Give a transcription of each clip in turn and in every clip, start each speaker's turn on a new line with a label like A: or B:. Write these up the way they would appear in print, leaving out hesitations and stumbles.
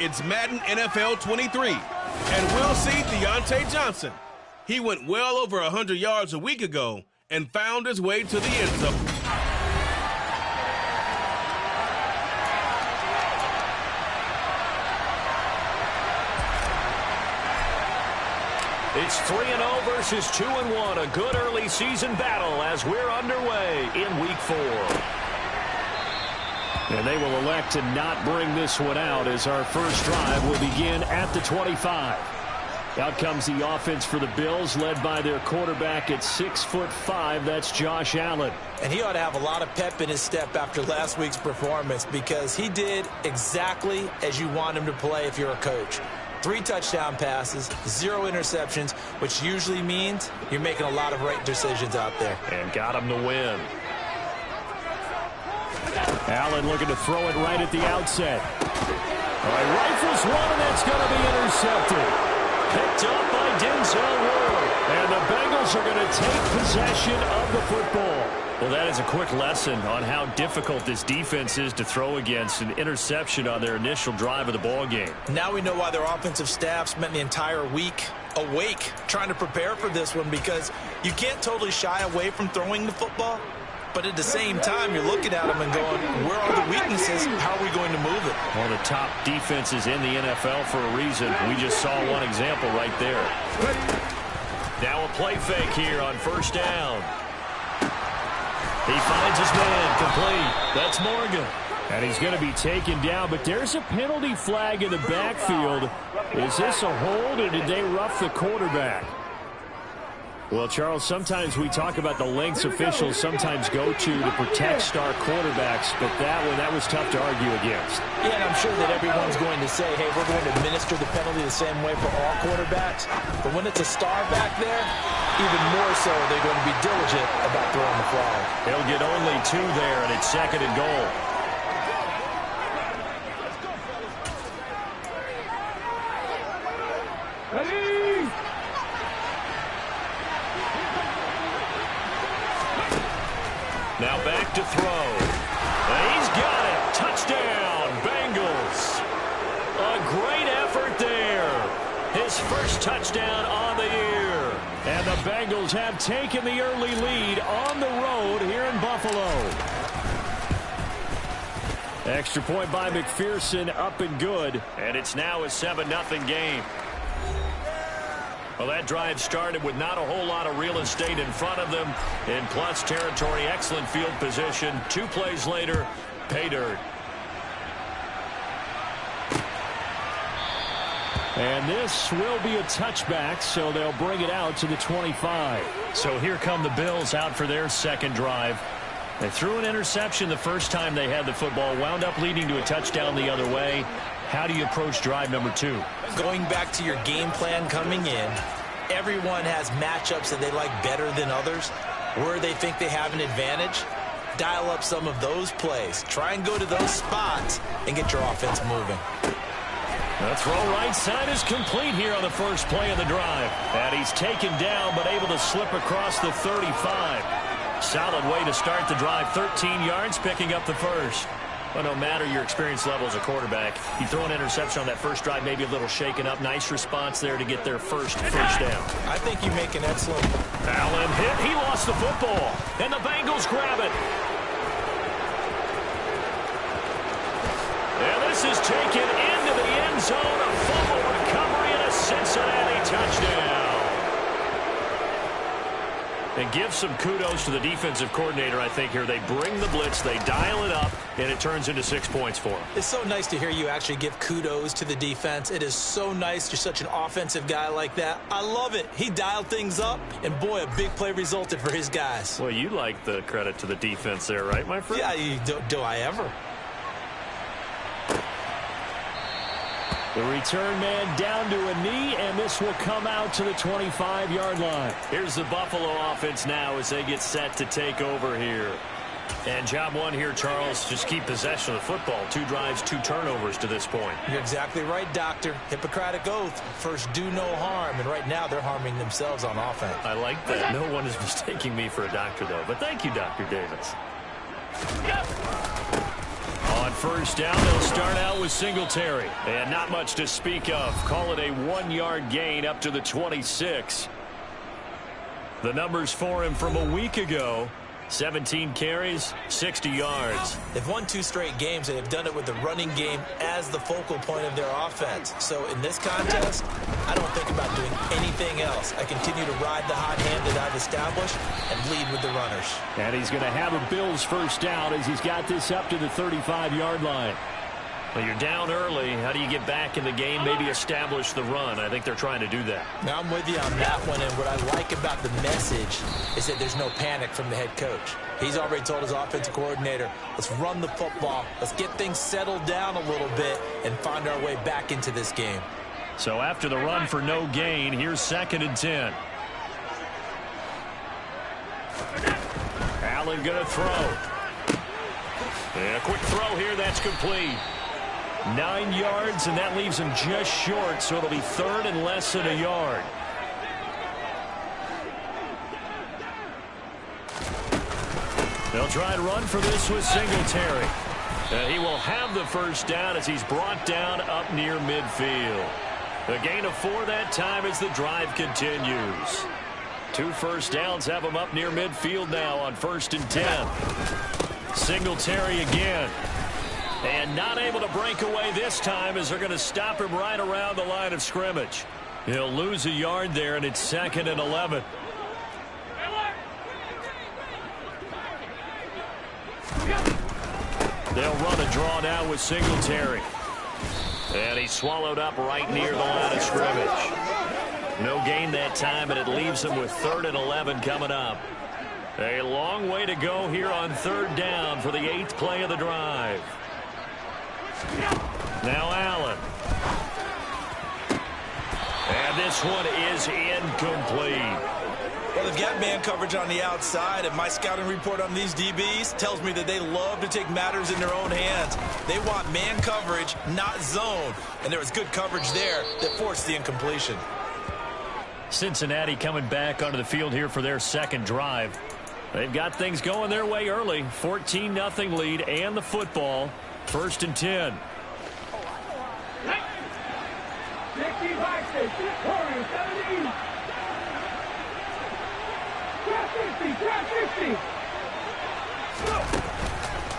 A: It's Madden NFL 23, and we'll see Deontay Johnson. He went well over 100 yards a week ago and found his way to the end zone.
B: It's 3-0 versus 2-1, a good early season battle as we're underway in Week 4. And they will elect to not bring this one out as our first drive will begin at the 25. Out comes the offense for the Bills, led by their quarterback at 6'5". That's Josh Allen.
C: And he ought to have a lot of pep in his step after last week's performance because he did exactly as you want him to play if you're a coach. 3 touchdown passes, 0 interceptions, which usually means you're making a lot of right decisions out there.
B: And got him to win. Allen looking to throw it right at the outset. All right, rifles one, and that's going to be intercepted. Picked up by Denzel Ward. And the Bengals are going to take possession of the football. Well, that is a quick lesson on how difficult this defense is to throw against. An interception on their initial drive of the ball game.
C: Now we know why their offensive staff spent the entire week awake trying to prepare for this one, because you can't totally shy away from throwing the football. But at the same time, you're looking at them and going, where are the weaknesses? How are we going to move it?
B: One of the top defenses in the NFL for a reason. We just saw one example right there. Now a play fake here on first down. He finds his man complete. That's Morgan. And he's going to be taken down, but there's a penalty flag in the backfield. Is this a hold, or did they rough the quarterback? Well, Charles, sometimes we talk about the lengths officials sometimes go to protect star quarterbacks, but that was tough to argue against.
C: Yeah, and I'm sure that everyone's going to say, hey, we're going to administer the penalty the same way for all quarterbacks. But when it's a star back there, even more so, they're going to be diligent about throwing the flag.
B: They'll get only 2 there, and it's 2nd and goal. Now back to throw. He's got it. Touchdown, Bengals. A great effort there. His first touchdown on the year. And the Bengals have taken the early lead on the road here in Buffalo. Extra point by McPherson, up and good. And it's now a 7-0 game. Well, that drive started with not a whole lot of real estate in front of them. In plus territory, excellent field position. 2 plays later, pay dirt. And this will be a touchback, so they'll bring it out to the 25. So here come the Bills out for their second drive. They threw an interception the first time they had the football, wound up leading to a touchdown the other way. How do you approach drive number 2?
C: Going back to your game plan coming in, everyone has matchups that they like better than others. Where they think they have an advantage, dial up some of those plays. Try and go to those spots and get your offense moving.
B: The throw right side is complete here on the first play of the drive. And he's taken down but able to slip across the 35. Solid way to start the drive. 13 yards, picking up the first. Well, no matter your experience level as a quarterback, you throw an interception on that first drive, maybe a little shaken up. Nice response there to get their first down.
C: I think you make an excellent...
B: Allen hit. He lost the football. And the Bengals grab it. And this is taken into the end zone. A fumble recovery and a Cincinnati touchdown. And give some kudos to the defensive coordinator, I think, here. They bring the blitz, they dial it up, and it turns into 6 points for them.
C: It's so nice to hear you actually give kudos to the defense. It is so nice. You're such an offensive guy like that. I love it. He dialed things up, and boy, a big play resulted for his guys.
B: Well, you like the credit to the defense there, right, my friend?
C: Yeah, do I ever?
B: The return man down to a knee, and this will come out to the 25-yard line. Here's the Buffalo offense now as they get set to take over here. And job one here, Charles, just keep possession of the football. 2 drives, 2 turnovers to this point.
C: You're exactly right, Doctor. Hippocratic oath. First, do no harm. And right now, they're harming themselves on offense.
B: I like that. No one is mistaking me for a doctor, though. But thank you, Dr. Davis. On first down. They'll start out with Singletary. And not much to speak of. Call it a 1-yard gain up to the 26. The numbers for him from a week ago: 17 carries, 60 yards.
C: They've won 2 straight games, and they've done it with the running game as the focal point of their offense. So in this contest, I don't think about doing anything else. I continue to ride the hot hand that I've established and lead with the runners.
B: And he's going to have a Bills first down as he's got this up to the 35-yard line. Well, you're down early. How do you get back in the game, maybe establish the run? I think they're trying to do that.
C: Now, I'm with you on that one, and what I like about the message is that there's no panic from the head coach. He's already told his offensive coordinator, let's run the football, let's get things settled down a little bit and find our way back into this game.
B: So after the run for no gain, here's 2nd and 10. Allen going to throw. And a quick throw here, that's complete. 9 yards, and that leaves him just short, so it'll be 3rd and less than a yard. They'll try and run for this with Singletary. He will have the first down as he's brought down up near midfield. A gain of 4 that time as the drive continues. 2 first downs have him up near midfield now on 1st and 10. Singletary again. And not able to break away this time as they're going to stop him right around the line of scrimmage. He'll lose a yard there, and it's 2nd and 11. They'll run a draw now with Singletary. And he's swallowed up right near the line of scrimmage. No gain that time, and it leaves him with 3rd and 11 coming up. A long way to go here on 3rd down for the 8th play of the drive. Now Allen. And this one is incomplete.
C: Well, they've got man coverage on the outside, and my scouting report on these DBs tells me that they love to take matters in their own hands. They want man coverage, not zone. And there was good coverage there that forced the incompletion.
B: Cincinnati coming back onto the field here for their 2nd drive. They've got things going their way early. 14-0 lead and the football. 1st and 10.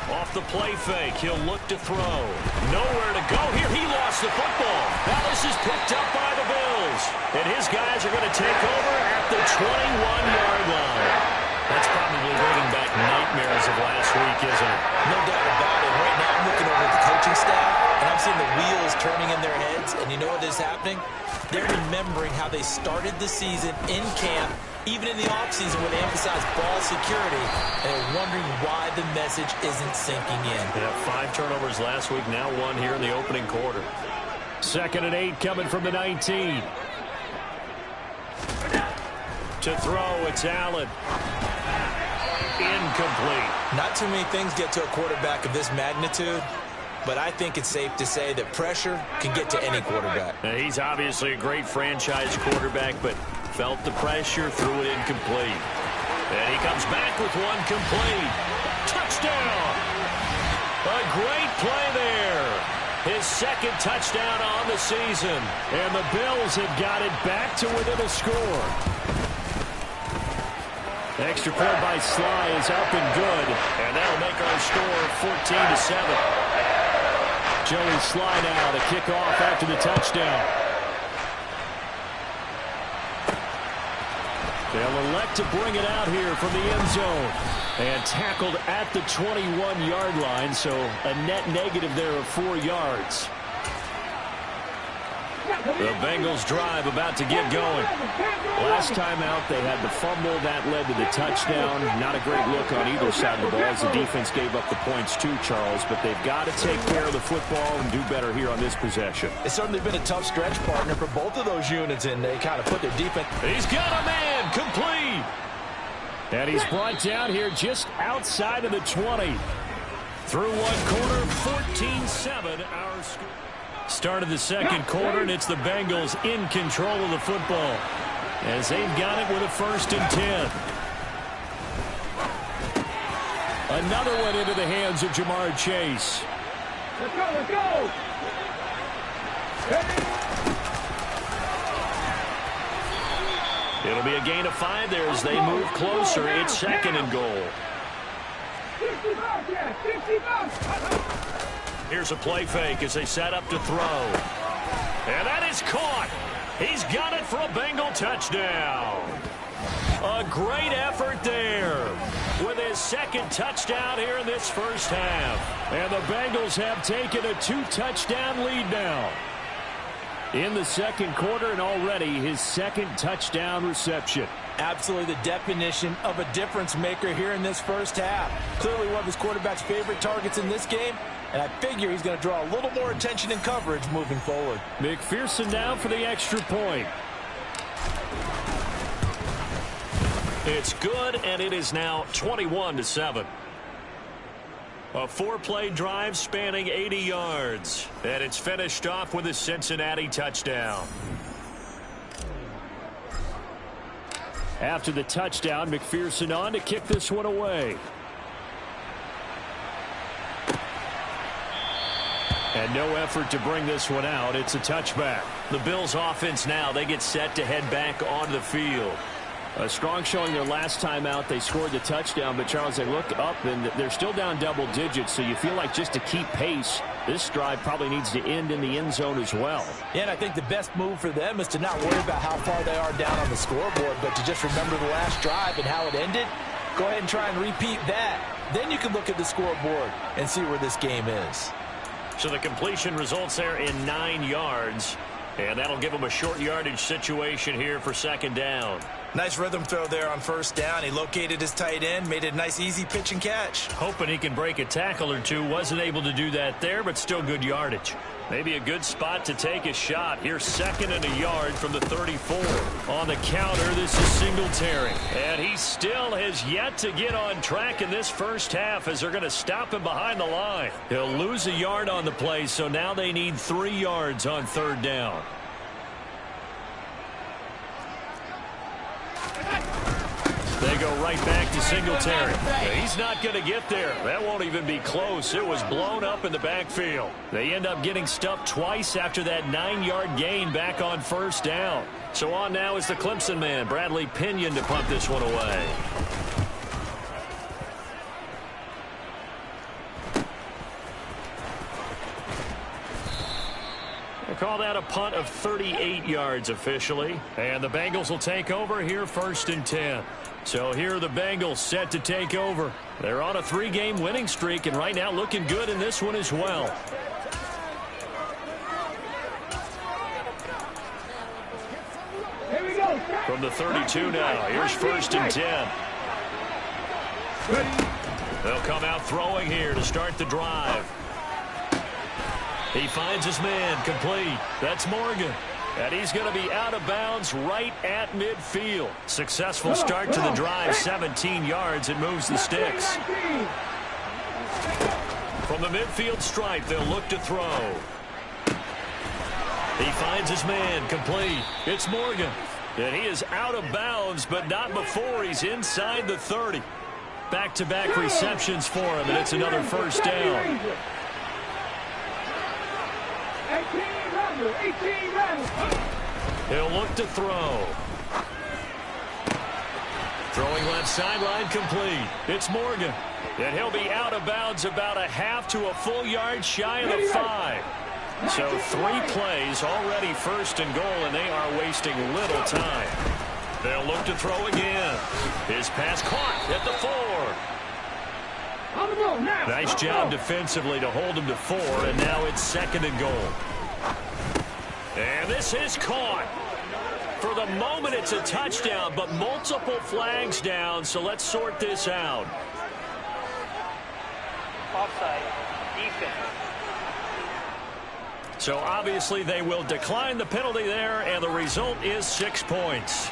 B: Off the play fake, he'll look to throw. Nowhere to go here. He lost the football. Now this is picked up by the Bills. And his guys are going to take over at the 21-yard line. That's probably bringing back nightmares of last week, isn't it?
C: No doubt about it. Right now I'm looking over at the coaching staff, and I'm seeing the wheels turning in their heads. And you know what is happening? They're remembering how they started the season in camp, even in the offseason where they emphasized ball security, and they're wondering why the message isn't sinking in.
B: Yeah, 5 turnovers last week, now 1 here in the opening quarter. 2nd and 8 coming from the 19. To throw, it's Allen. Incomplete.
C: Not too many things get to a quarterback of this magnitude, but I think it's safe to say that pressure can get to any quarterback.
B: Now, he's obviously a great franchise quarterback, but felt the pressure, threw it incomplete. And he comes back with one complete. Touchdown! A great play there. His 2nd touchdown on the season. And the Bills have got it back to within a score. Extra point by Sly is up and good. And that'll make our score 14-7. Joey Sly now to kick off after the touchdown. They'll elect to bring it out here from the end zone. And tackled at the 21-yard line, so a net negative there of 4 yards. The Bengals drive about to get going. Last time out, they had the fumble. That led to the touchdown. Not a great look on either side of the ball as the defense gave up the points too, Charles. But they've got to take care of the football and do better here on this possession.
C: It's certainly been a tough stretch, partner, for both of those units, and they kind of put their defense.
B: He's got a man complete. And he's brought down here just outside of the 20. Through one quarter, 14-7 our score. Start of the 2nd quarter, and it's the Bengals in control of the football as they've got it with a 1st and 10. Another one into the hands of Jamar Chase.
D: Let's go.
B: It'll be a gain of 5 there as they move closer. It's 2nd and goal. Here's a play fake as they set up to throw. And that is caught. He's got it for a Bengal touchdown. A great effort there with his 2nd touchdown here in this first half. And the Bengals have taken a 2-touchdown lead now in the 2nd quarter, and already his 2nd touchdown reception.
C: Absolutely the definition of a difference maker here in this first half. Clearly one of his quarterback's favorite targets in this game, and I figure he's going to draw a little more attention and coverage moving forward.
B: McPherson down for the extra point. It's good, and it is now 21-7. A 4-play drive spanning 80 yards. And it's finished off with a Cincinnati touchdown. After the touchdown, McPherson on to kick this one away. And no effort to bring this one out. It's a touchback. The Bills offense now, they get set to head back onto the field. A strong showing their last time out. They scored the touchdown, but Charles, they look up and they're still down double digits, so you feel like just to keep pace, this drive probably needs to end in the end zone as well.
C: Yeah, and I think the best move for them is to not worry about how far they are down on the scoreboard, but to just remember the last drive and how it ended. Go ahead and try and repeat that. Then you can look at the scoreboard and see where this game is.
B: So the completion results there in 9 yards, and that'll give them a short yardage situation here for 2nd down.
C: Nice rhythm throw there on 1st down. He located his tight end, made it a nice easy pitch and catch.
B: Hoping he can break a tackle or two. Wasn't able to do that there, but still good yardage. Maybe a good spot to take a shot. Here's 2nd and a yard from the 34. On the counter, this is Singletary. And he still has yet to get on track in this first half as they're going to stop him behind the line. He'll lose a yard on the play, so now they need 3 yards on 3rd down. They go right back to Singletary. He's not going to get there. That won't even be close. It was blown up in the backfield. They end up getting stuffed twice after that 9-yard gain back on 1st down. So on now is the Clemson man, Bradley Pinion, to punt this one away. They call that a punt of 38 yards officially. And the Bengals will take over here 1st and 10. So here are the Bengals set to take over. They're on a 3-game winning streak and right now looking good in this one as well.
D: Here we go.
B: From the 32 now, here's 1st and 10. They'll come out throwing here to start the drive. He finds his man, complete. That's Morgan. And he's going to be out of bounds right at midfield. Successful start to the drive, 17 yards, and moves the sticks. From the midfield stripe, they'll look to throw. He finds his man, complete. It's Morgan. And he is out of bounds, but not before he's inside the 30. Back-to-back receptions for him, and it's another 1st down.
D: 18 runs.
B: He'll look to throw. Throwing left sideline, complete. It's Morgan. And he'll be out of bounds about a half to a full yard shy of the 5. So 3 plays already 1st and goal, and they are wasting little time. They'll look to throw again. His pass caught at the 4. Nice job defensively to hold him to 4, and now it's 2nd and goal. And this is caught. For the moment, it's a touchdown, but multiple flags down, so let's sort this out.
E: Offside, defense.
B: So obviously they will decline the penalty there, and the result is 6 points.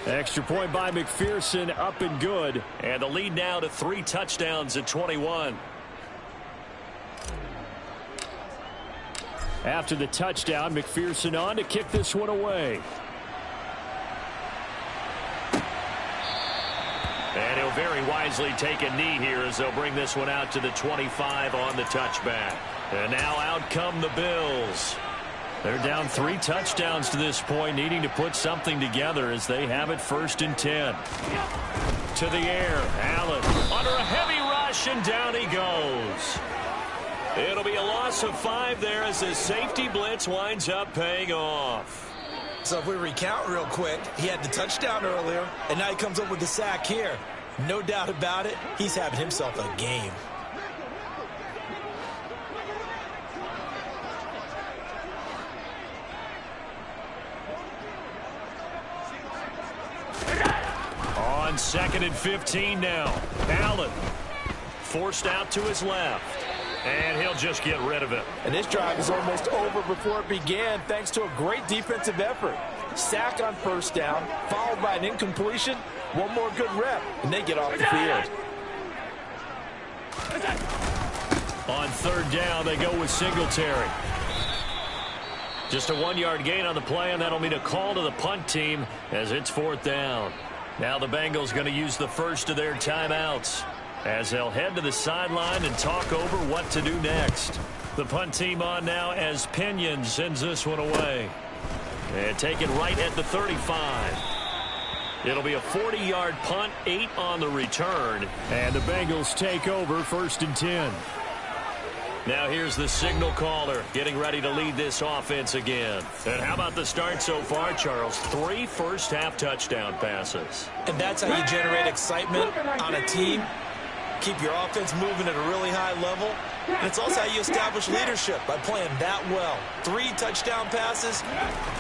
B: Extra point by McPherson, up and good. And the lead now to 3 touchdowns at 21. After the touchdown, McPherson on to kick this one away. And he'll very wisely take a knee here as they'll bring this one out to the 25 on the touchback. And now out come the Bills. They're down 3 touchdowns to this point, needing to put something together as they have it 1st and 10. To the air, Allen under a heavy rush, and down he goes. It'll be a loss of 5 there as the safety blitz winds up paying off.
C: So if we recount real quick, he had the touchdown earlier, and now he comes up with the sack here. No doubt about it, he's having himself a game.
B: On 2nd and 15 now. Allen forced out to his left. And he'll just get rid of it.
C: And this drive is almost over before it began thanks to a great defensive effort. Sack on 1st down, followed by an incompletion. One more good rep, and they get off the field.
B: On 3rd down, they go with Singletary. Just a 1-yard gain on the play, and that'll mean a call to the punt team as it's 4th down. Now the Bengals going to use the first of their timeouts as they'll head to the sideline and talk over what to do next. The punt team on now as Pinion sends this one away. And take it right at the 35. It'll be a 40-yard punt, 8 on the return. And the Bengals take over 1st and 10. Now here's the signal caller getting ready to lead this offense again. And how about the start so far, Charles? 3 first-half touchdown passes.
C: And that's how you generate excitement on a team. Keep your offense moving at a really high level. And it's also how you establish leadership by playing that well. 3 touchdown passes,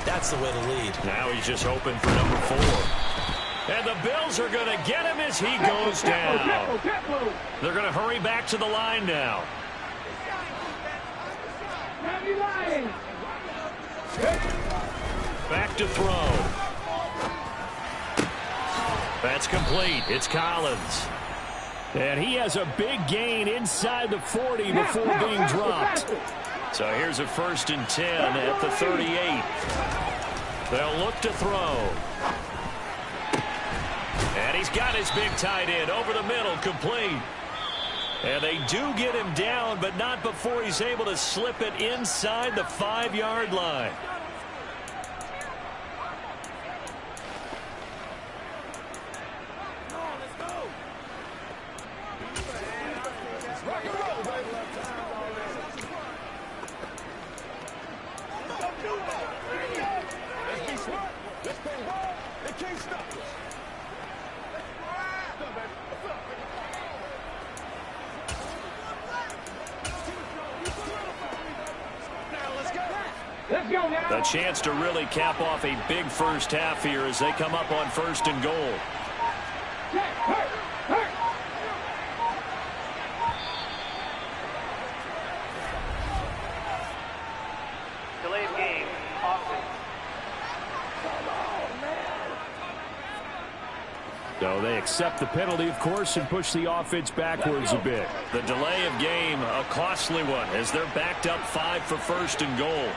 C: that's the way to lead.
B: Now he's just hoping for number 4. And the Bills are going to get him as he goes down. They're going to hurry back to the line now. Back to throw. That's complete. It's Collins. And he has a big gain inside the 40 before being dropped. So here's a 1st and 10 at the 38. They'll look to throw. And he's got his big tight end over the middle, complete. And they do get him down, but not before he's able to slip it inside the 5-yard line. A chance to really cap off a big first half here as they come up on 1st and goal.
E: Delay of game. Offense.
B: So they accept the penalty, of course, and push the offense backwards a bit. The delay of game, a costly one, as they're backed up 5 for 1st and goal.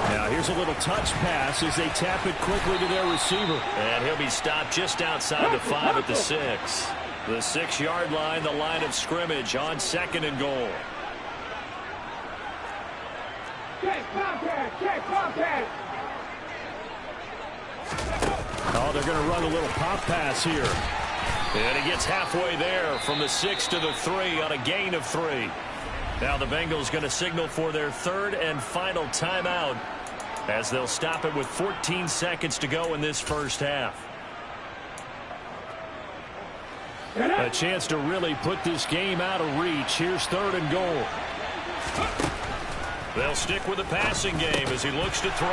B: Now here's a little touch pass as they tap it quickly to their receiver. And he'll be stopped just outside the 5 at the 6. The 6-yard line, the line of scrimmage on 2nd and goal. Oh, they're going to run a little pop pass here. And he gets halfway there from the 6 to the 3 on a gain of 3. Now the Bengals going to signal for their 3rd and final timeout as they'll stop it with 14 seconds to go in this first half. A chance to really put this game out of reach. Here's 3rd and goal. They'll stick with the passing game as he looks to throw.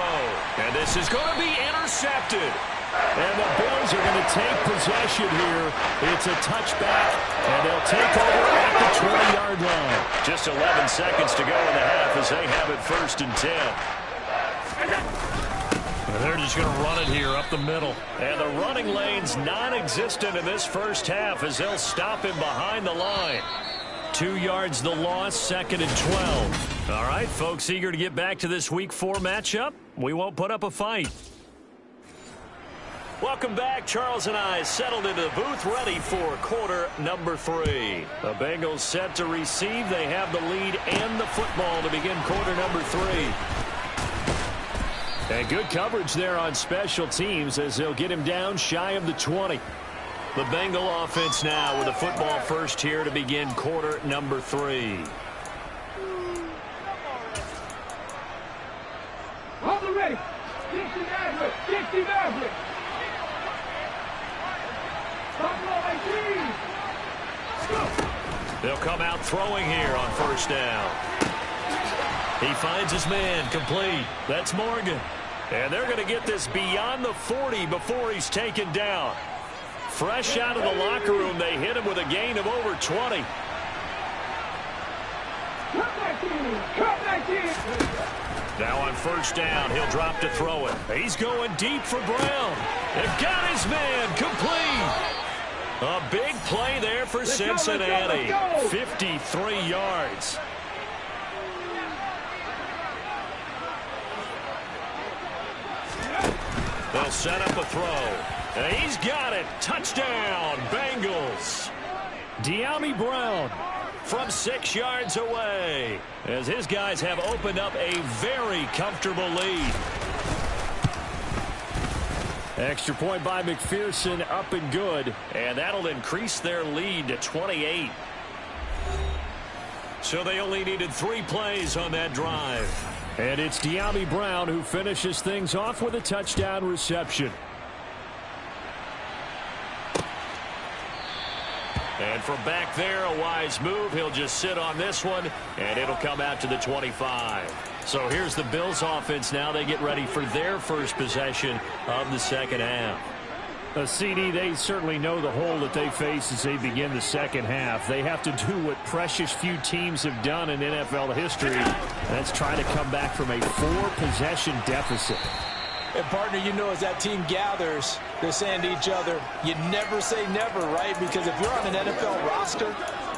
B: And this is going to be intercepted. And the Bills are going to take possession here. It's a touchback, and they'll take over at the 20-yard line. Just 11 seconds to go in the half as they have it 1st and 10. And they're just going to run it here up the middle. And the running lane's non-existent in this first half as they'll stop him behind the line. 2 yards the loss, 2nd and 12. All right, folks, eager to get back to this Week 4 matchup. We won't put up a fight. Welcome back. Charles and I settled into the booth, ready for quarter number 3. The Bengals set to receive. They have the lead and the football to begin quarter number 3. And good coverage there on special teams as they'll get him down shy of the 20. The Bengal offense now with a football first here to begin quarter number 3.
D: Hold it ready. 60 Maverick. 60 Maverick.
B: They'll come out throwing here on first down. He finds his man, complete. That's Morgan. And they're going to get this beyond the 40 before he's taken down. Fresh out of the locker room, they hit him with a gain of over 20. Now on first down, he'll drop to throw it. He's going deep for Brown. They've got his man, complete. A big play there for Cincinnati. 53 yards. They'll set up a throw. And he's got it. Touchdown, Bengals. De'Ami Brown from 6 yards away as his guys have opened up a very comfortable lead. Extra point by McPherson, up and good. And that'll increase their lead to 28. So they only needed 3 plays on that drive. And it's De'Ami Brown who finishes things off with a touchdown reception. And from back there, a wise move. He'll just sit on this one, and it'll come out to the 25. So here's the Bills offense now. They get ready for their first possession of the second half. CD, they certainly know the hole that they face as they begin the second half. They have to do what precious few teams have done in NFL history. That's try to come back from a 4-possession deficit.
C: And, partner, you know, as that team gathers, they're saying to each other, you never say never, right? Because if you're on an NFL roster,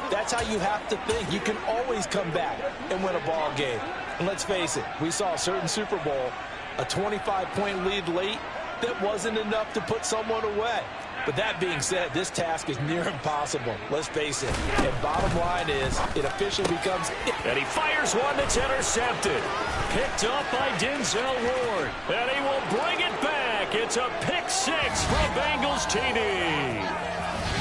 C: that's how you have to think. You can always come back and win a ball game. And let's face it, we saw a certain Super Bowl, a 25-point lead late, that wasn't enough to put someone away. But that being said, this task is near impossible. Let's face it. And bottom line is, it officially becomes...
B: And he fires one that's intercepted. Picked up by Denzel Ward. And he will bring it back. It's a pick 6 for Bengals TD.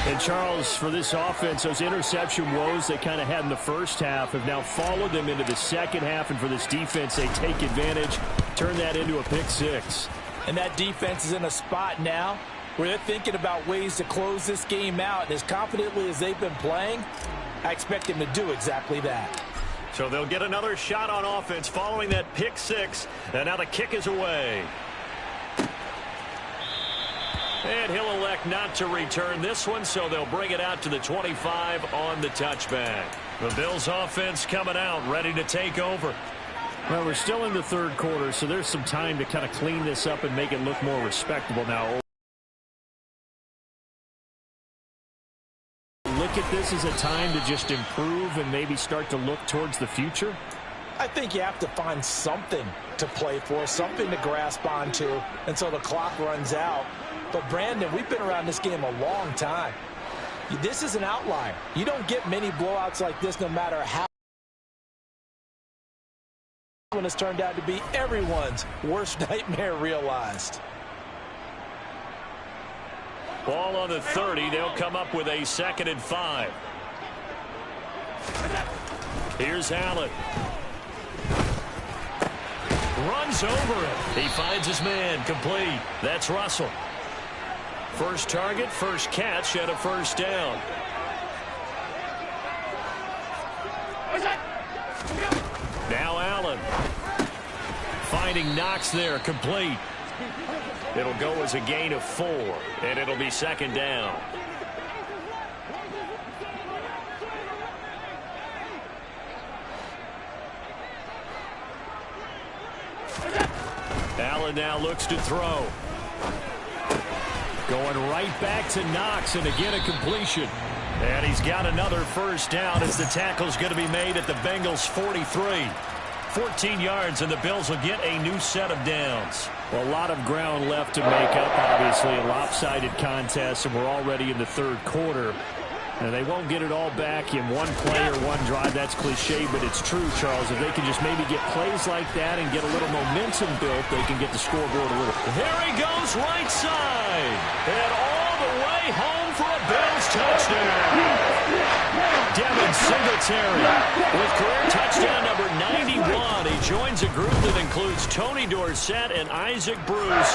B: And, Charles, for this offense, those interception woes they kind of had in the first half have now followed them into the second half. And for this defense, they take advantage, turn that into a pick 6.
C: And that defense is in a spot now where they're thinking about ways to close this game out. And as confidently as they've been playing, I expect them to do exactly that.
B: So they'll get another shot on offense following that pick 6. And now the kick is away. And he'll elect not to return this one, so they'll bring it out to the 25 on the touchback. The Bills offense coming out, ready to take over.
F: Well, we're still in the third quarter, so there's some time to kind of clean this up and make it look more respectable now. Look at this as a time to just improve and maybe start to look towards the future?
C: I think you have to find something to play for, something to grasp onto until the clock runs out. But, Brandon, we've been around this game a long time. This is an outlier. You don't get many blowouts like this no matter how one has turned out to be everyone's worst nightmare realized.
B: Ball on the 30. They'll come up with a 2nd and 5. Here's Allen. Runs over it. He finds his man, complete. That's Russell. First target, first catch, and a first down. Now Allen. Finding Knox there, complete. It'll go as a gain of 4, and it'll be 2nd down. Allen now looks to throw. Going right back to Knox, and again a completion. And he's got another first down as the tackle's going to be made at the Bengals' 43. 14 yards, and the Bills will get a new set of downs.
F: Well, a lot of ground left to make up, obviously, a lopsided contest, and we're already in the third quarter. And they won't get it all back in one play or one drive. That's cliche, but it's true, Charles. If they can just maybe get plays like that and get a little momentum built, they can get the scoreboard a little.
B: There he goes, right side. And all the way home for a Bills touchdown. Devin Singletary with career touchdown number 91. He joins a group that includes Tony Dorsett and Isaac Bruce,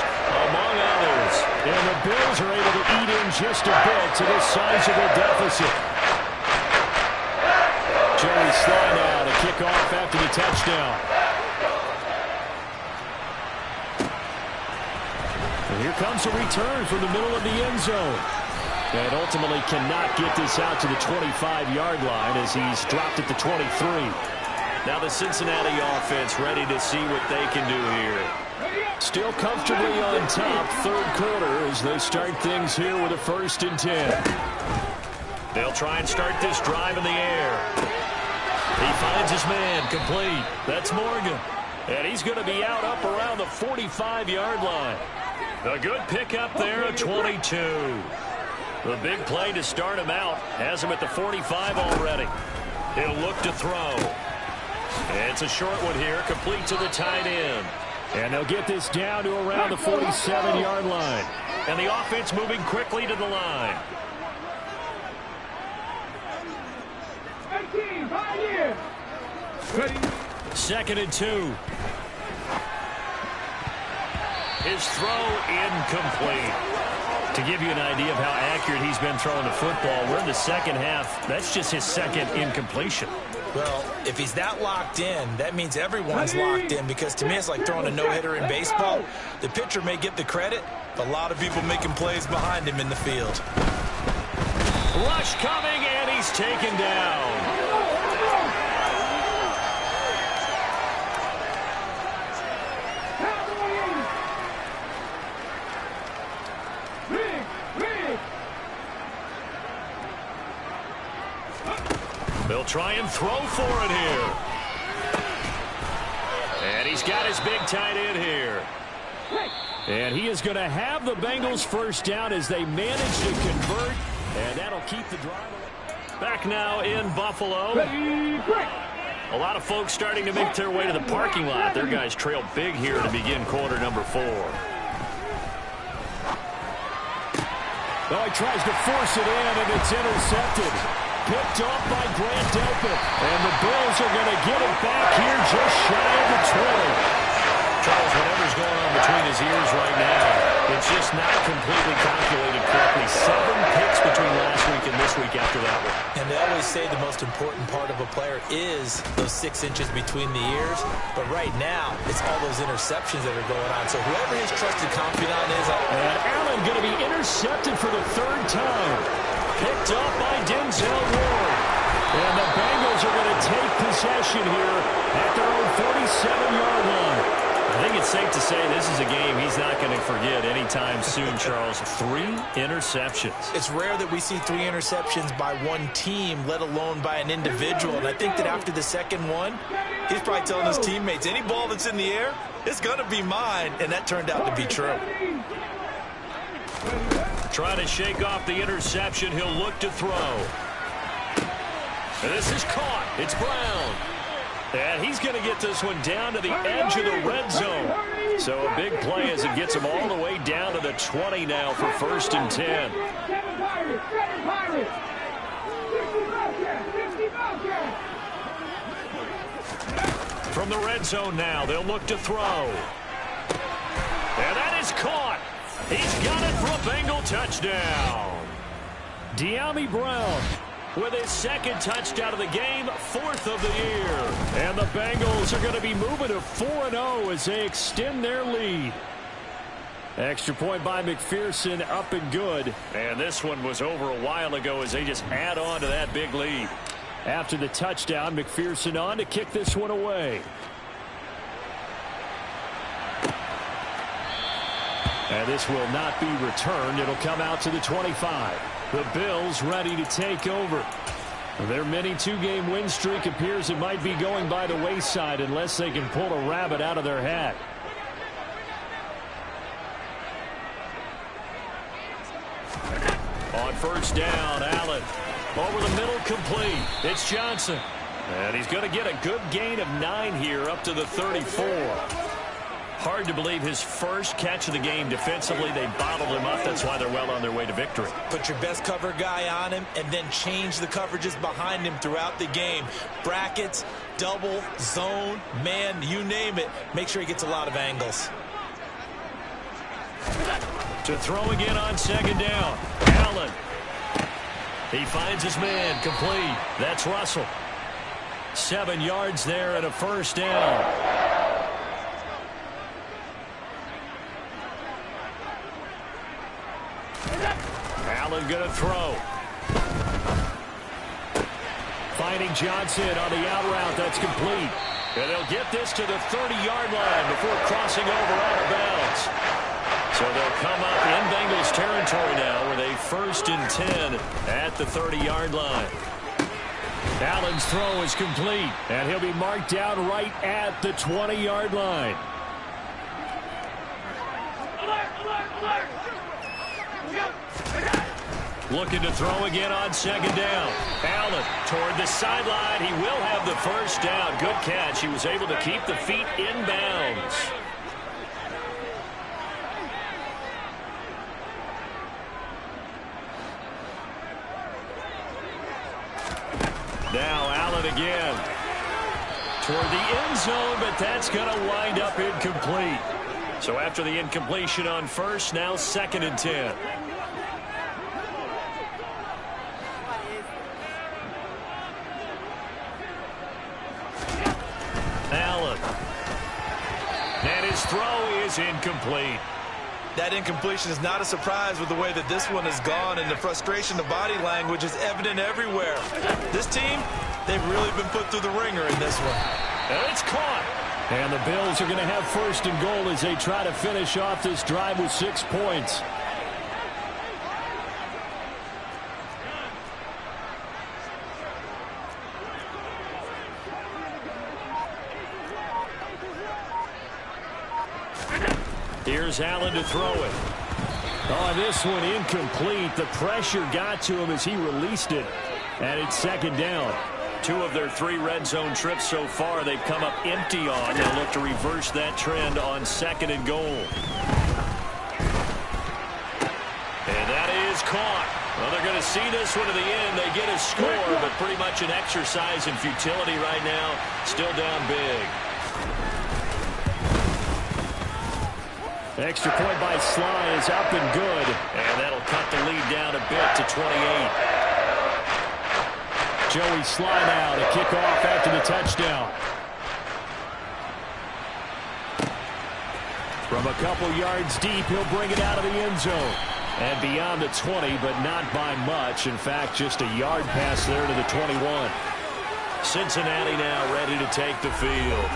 B: among others.
F: And the Bills are able to eat in just a bit to this sizable deficit. Jerry Slye now to kick off after the touchdown. And here comes a return from the middle of the end zone. And ultimately cannot get this out to the 25-yard line as he's dropped at the 23.
B: Now the Cincinnati offense ready to see what they can do here.
F: Still comfortably on top, third quarter, as they start things here with a 1st and 10.
B: They'll try and start this drive in the air. He finds his man, complete. That's Morgan. And he's going to be out up around the 45-yard line. A good pickup there at 22. The big play to start him out has him at the 45 already. He'll look to throw. It's a short one here, complete to the tight end.
F: And they'll get this down to around the 47-yard line.
B: And the offense moving quickly to the line.
D: 18, 5 years. Ready.
B: 2nd and 2. His throw incomplete. To give you an idea of how accurate he's been throwing the football, we're in the second half. That's just his 2nd incompletion.
C: Well, if he's that locked in, that means everyone's locked in, because to me it's like throwing a no-hitter in baseball. The pitcher may get the credit, but a lot of people making plays behind him in the field.
B: Rush coming, and he's taken down. They'll try and throw for it here. And he's got his big tight end here.
F: And he is going to have the Bengals first down as they manage to convert. And that'll keep the drive.
B: Back now in Buffalo. A lot of folks starting to make their way to the parking lot. Their guys trail big here to begin quarter number 4.
F: Oh, he tries to force it in, and it's intercepted. Picked off by Grant Delpit. And the Bills are going to get it back here just shy of the 20.
B: Charles, whatever's going on between his ears right now, it's just not completely calculated correctly. 7 picks between last week and this week after that one.
C: And they always say the most important part of a player is those 6 inches between the ears. But right now, it's all those interceptions that are going on. So whoever his trusted confidant is.
F: And Allen going to be intercepted for the 3rd time. Picked up by Denzel Ward. And the Bengals are going to take possession here at their own 47-yard line.
B: I think it's safe to say this is a game he's not going to forget anytime soon, Charles. 3 interceptions.
C: It's rare that we see 3 interceptions by one team, let alone by an individual. And I think that after the 2nd one, he's probably telling his teammates, any ball that's in the air, it's going to be mine. And that turned out to be true.
B: Trying to shake off the interception. He'll look to throw. And this is caught. It's Brown. And he's going to get this one down to the edge of the red zone. So a big play as it gets him all the way down to the 20 now for 1st and 10. From the red zone now, they'll look to throw. And that is caught. He's got it for a Bengal touchdown.
F: Dyami Brown with his 2nd touchdown of the game, 4th of the year. And the Bengals are going to be moving to 4-0 as they extend their lead. Extra point by McPherson, up and good.
B: And this one was over a while ago as they just add on to that big lead.
F: After the touchdown, McPherson on to kick this one away. And this will not be returned. It'll come out to the 25. The Bills ready to take over. Their mini two-game win streak appears it might be going by the wayside unless they can pull a rabbit out of their hat. On first down, Allen. Over the middle, complete. It's Johnson. And he's going to get a good gain of 9 here up to the 34. Hard to believe his first catch of the game defensively. They bottled him up. That's why they're well on their way to victory.
C: Put your best cover guy on him and then change the coverages behind him throughout the game. Brackets, double, zone, man, you name it. Make sure he gets a lot of angles.
F: To throw again on second down. Allen. He finds his man, complete. That's Russell. 7 yards there and a first down. Allen going to throw. Finding Johnson on the out route. That's complete. And they'll get this to the 30-yard line before crossing over out of bounds. So they'll come up in Bengals territory now with a 1st and 10 at the 30-yard line. Allen's throw is complete, and he'll be marked down right at the 20-yard line. Looking to throw again on second down. Allen toward the sideline. He will have the first down. Good catch. He was able to keep the feet in bounds. Now Allen again. Toward the end zone, but that's going to wind up incomplete. So after the incompletion on first, now 2nd and 10. Allen. And his throw is incomplete.
C: That incompletion is not a surprise with the way that this one has gone, and the frustration, the body language is evident everywhere. This team, they've really been put through the ringer in this one.
F: And it's caught. And the Bills are going to have 1st and goal as they try to finish off this drive with 6 points. Here's Allen to throw it. Oh, this one incomplete. The pressure got to him as he released it. And it's 2nd down. 2 of their 3 red zone trips so far they've come up empty on. They'll look to reverse that trend on 2nd and goal. And that is caught. Well, they're going to see this one to the end. They get a score, but pretty much an exercise in futility right now. Still down big. Extra point by Sly is up and good. And that'll cut the lead down a bit to 28. Joey Sly now to kick off after the touchdown. From a couple yards deep, he'll bring it out of the end zone. And beyond the 20, but not by much. In fact, just a yard pass there to the 21. Cincinnati now ready to take the field.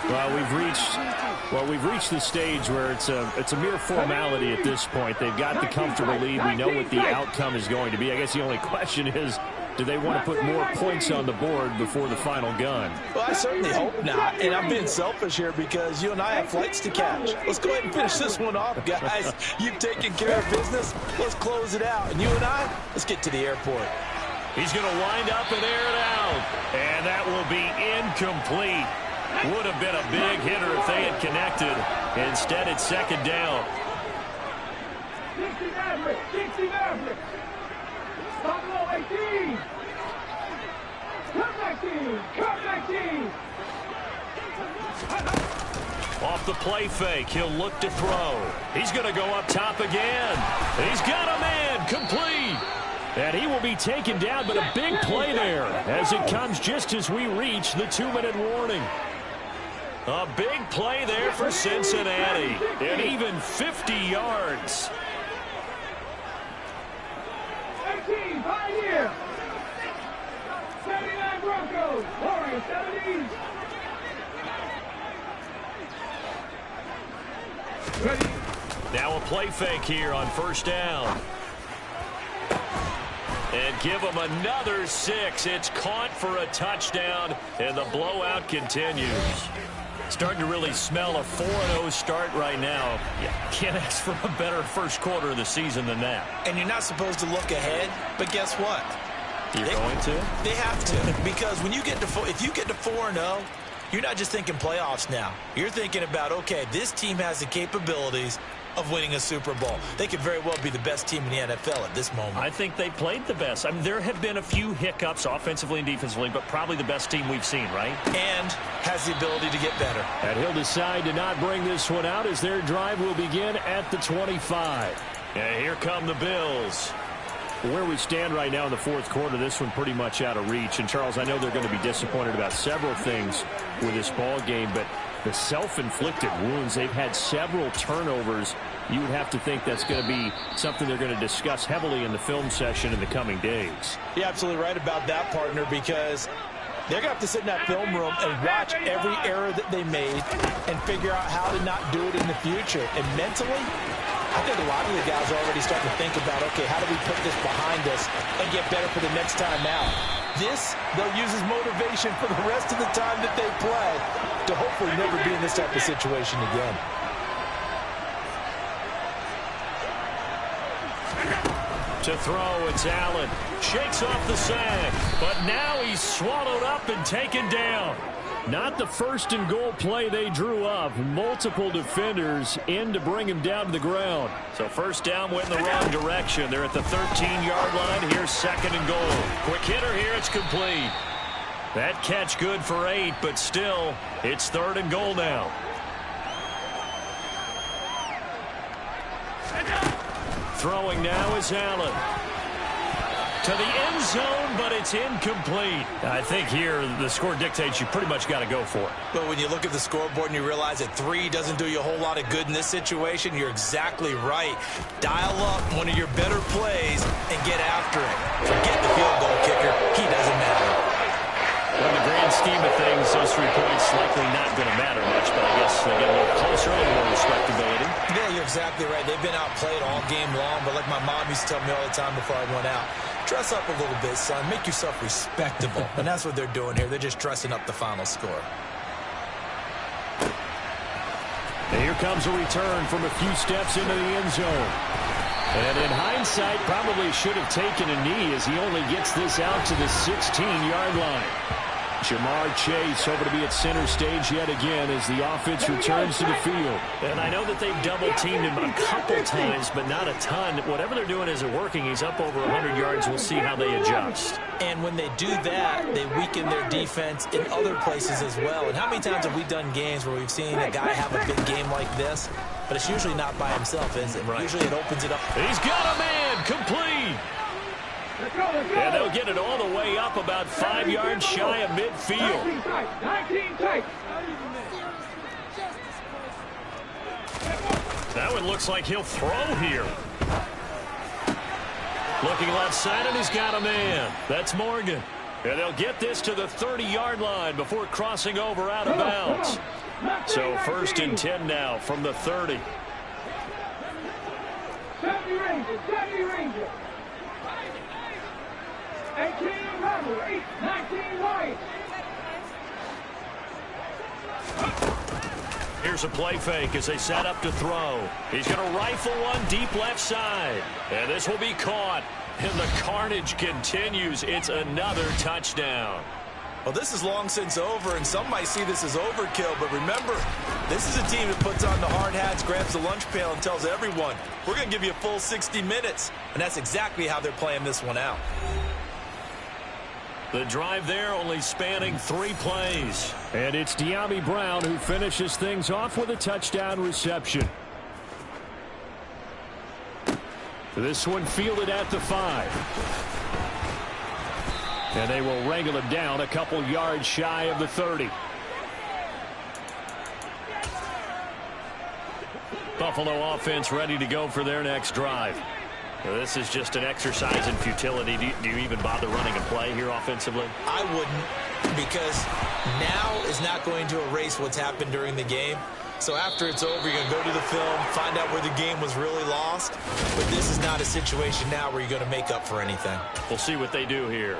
F: Well, we've reached the stage where it's a mere formality at this point. They've got the comfortable lead. We know what the outcome is going to be. I guess the only question is, do they want to put more points on the board before the final gun?
C: Well, I certainly hope not. And I'm being selfish here because you and I have flights to catch. Let's go ahead and finish this one off, guys. You've taken care of business. Let's close it out. And you and I, let's get to the airport.
F: He's going to wind up and air it out. And that will be incomplete. Would have been a big hitter if they had connected. Instead, it's 2nd down.
D: 60 Maverick, 60 Maverick. Buffalo 18. Come back team, come back team.
F: Off the play fake, he'll look to throw. He's going to go up top again. He's got a man, complete. And he will be taken down, but a big play there as it comes just as we reach the 2-minute warning. A big play there for Cincinnati, and even 50 yards.
D: 18, Pioneer. 79 Broncos, Warriors 70. Ready.
F: Now a play fake here on first down.
B: And give them another 6. It's caught for a touchdown, and the blowout continues. Starting to really smell a 4-0 start right now. You can't ask for a better first quarter of the season than that.
C: And you're not supposed to look ahead, but guess what?
B: You're going to?
C: They have to, because when you get to if you get to 4-0, you're not just thinking playoffs now. You're thinking about, okay, this team has the capabilities of winning a Super Bowl. They could very well be the best team in the NFL at this moment.
B: I think they played the best. I mean, there have been a few hiccups offensively and defensively, but probably the best team we've seen, right?
C: And has the ability to get better.
F: And he'll decide to not bring this one out as their drive will begin at the 25.
B: And here come the Bills.
F: Where we stand right now in the fourth quarter, this one pretty much out of reach. And, Charles, I know they're going to be disappointed about several things with this ball game, but the self-inflicted wounds, they've had several turnovers. You would have to think that's going to be something they're going to discuss heavily in the film session in the coming days.
C: You're absolutely right about that, partner, because they're going to have to sit in that film room and watch every error that they made and figure out how to not do it in the future. And mentally, I think a lot of the guys are already starting to think about, okay, how do we put this behind us and get better for the next time out? This, they'll use as motivation for the rest of the time that they play to hopefully never be in this type of situation again.
B: To throw, it's Allen. Shakes off the sack, but now he's swallowed up and taken down.
F: Not the first and goal play they drew up. Multiple defenders in to bring him down to the ground.
B: So first down went in the wrong direction. They're at the 13-yard line. Here's second and goal. Quick hitter here. It's complete. That catch good for 8, but still, it's third and goal now. Throwing now is Allen. To the end zone, but it's incomplete. I think here the score dictates you pretty much got to go for it.
C: But when you look at the scoreboard and you realize that 3 doesn't do you a whole lot of good in this situation, you're exactly right. Dial up one of your better plays and get after it. Forget the field goal kicker. He doesn't matter.
B: Well, in the grand scheme of things, those 3 points likely not going to matter much, but I guess they get a little closer, a little more respectability.
C: Yeah, you're exactly right. They've been outplayed all game long, but like my mom used to tell me all the time before I went out, dress up a little bit, son. Make yourself respectable. And that's what they're doing here. They're just dressing up the final score.
F: And here comes a return from a few steps into the end zone. And in hindsight, probably should have taken a knee as he only gets this out to the 16-yard line. Jamar Chase over to be at center stage yet again as the offense returns to the field.
B: And I know that they've double-teamed him a couple times, but not a ton. Whatever they're doing isn't working. He's up over 100 yards. We'll see how they adjust.
C: And when they do that, they weaken their defense in other places as well. And how many times have we done games where we've seen a guy have a big game like this? But it's usually not by himself, is it? Right. Usually it opens it up.
B: He's got a man complete. And they'll get it all the way up about 5 yards shy of midfield.
D: 19 tight.
B: That one looks like he'll throw here. Looking left side, and he's got a man. That's Morgan. And they'll get this to the 30-yard line before crossing over out of bounds. So first and 10 now from the 30.
D: 70 Rangers. 18 Rebel, 19 White.
B: Here's a play fake as they set up to throw. He's going to rifle one deep left side. And this will be caught. And the carnage continues. It's another touchdown.
C: Well, this is long since over, and some might see this as overkill. But remember, this is a team that puts on the hard hats, grabs the lunch pail, and tells everyone, we're going to give you a full 60 minutes. And that's exactly how they're playing this one out.
B: The drive there only spanning 3 plays.
F: And it's Dyami Brown who finishes things off with a touchdown reception. This one fielded at the 5. And they will wrangle him down a couple yards shy of the 30.
B: Buffalo offense ready to go for their next drive. Now, this is just an exercise in futility. Do you even bother running a play here offensively?
C: I wouldn't, because now is not going to erase what's happened during the game. So after it's over, you're going to go to the film, find out where the game was really lost. But this is not a situation now where you're going to make up for anything.
B: We'll see what they do here.